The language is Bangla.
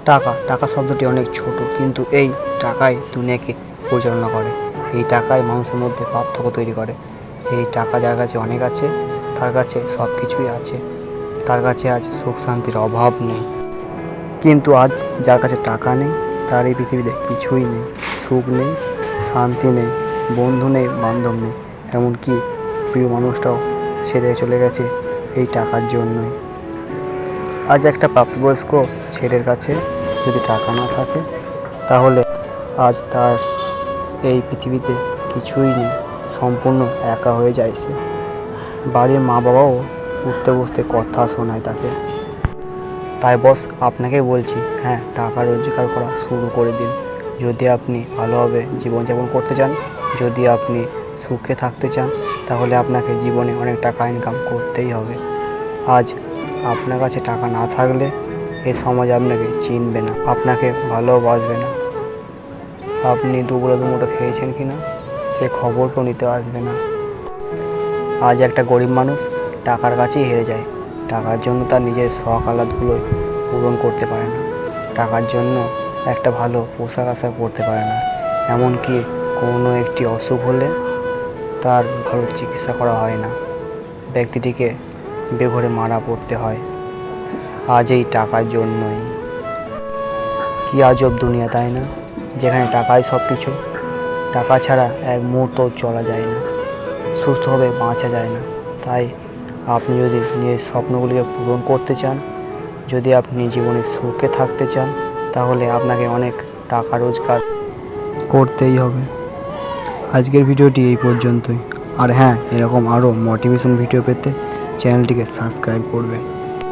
টাকা টাকা শব্দটি অনেক ছোট, কিন্তু এই টাকাই দুনিয়াকে পরিচালনা করে। এই টাকাই মানুষের মধ্যে পার্থক্য তৈরি করে। এই টাকা যার কাছে অনেক আছে, তার কাছে সব কিছুই আছে, তার কাছে আজ সুখ শান্তির অভাব নেই। কিন্তু আজ যার কাছে টাকা নেই, তার এই পৃথিবীতে কিছুই নেই। সুখ নেই, শান্তি নেই, বন্ধু নেই, বান্ধব নেই, এমনকি প্রিয় মানুষটাও ছেড়ে চলে গেছে এই টাকার জন্যই। আজ একটা প্রাপ্তবয়স্ক ছেলের কাছে যদি টাকা না থাকে, তাহলে আজ তার এই পৃথিবীতে কিছুই নেই, সম্পূর্ণ একা হয়ে যায় সে। বাড়ির মা বাবাও উঠতে বসতে কথা শোনায় তাকে। তাই বস, আপনাকে বলছি, হ্যাঁ, টাকা রোজগার করা শুরু করে দিন। যদি আপনি ভালোভাবে জীবনযাপন করতে চান, যদি আপনি সুখে থাকতে চান, তাহলে আপনাকে জীবনে অনেক টাকা ইনকাম করতেই হবে। আজ আপনার কাছে টাকা না থাকলে এই সমাজ আপনাকে চিনবে না, আপনাকে ভালোবাসবে না। আপনি দুবেলা দুমুঠো খেয়েছেন কি না সে খবরকেও নিতে আসবে না। আজ একটা গরিব মানুষ টাকার কাছেই হেরে যায়। টাকার জন্য তার নিজের শখ আহ্লাদগুলো পূরণ করতে পারে না, টাকার জন্য একটা ভালো পোশাক আশাক পরতে পারে না, এমনকি কোনো একটি অসুখ হলে তার ভালো চিকিৎসা করা হয় না, ব্যক্তিটিকে বেঘরে মারা পড়তে হয়। আজ এই টাকার জন্যই। কি আজব দুনিয়া, তাই না? যেখানে টাকাই সব কিছু। টাকা ছাড়া এক মুহূর্ত চলা যায় না, সুস্থভাবে বাঁচা যায় না। তাই আপনি যদি নিজের স্বপ্নগুলিকে পূরণ করতে চান, যদি আপনি জীবনে সুখে থাকতে চান, তাহলে আপনাকে অনেক টাকা রোজগার করতেই হবে। আজকের ভিডিওটি এই পর্যন্তই। আর হ্যাঁ, এরকম আরও মোটিভেশন ভিডিও পেতে চ্যানেলটিকে সাবস্ক্রাইব করবেন।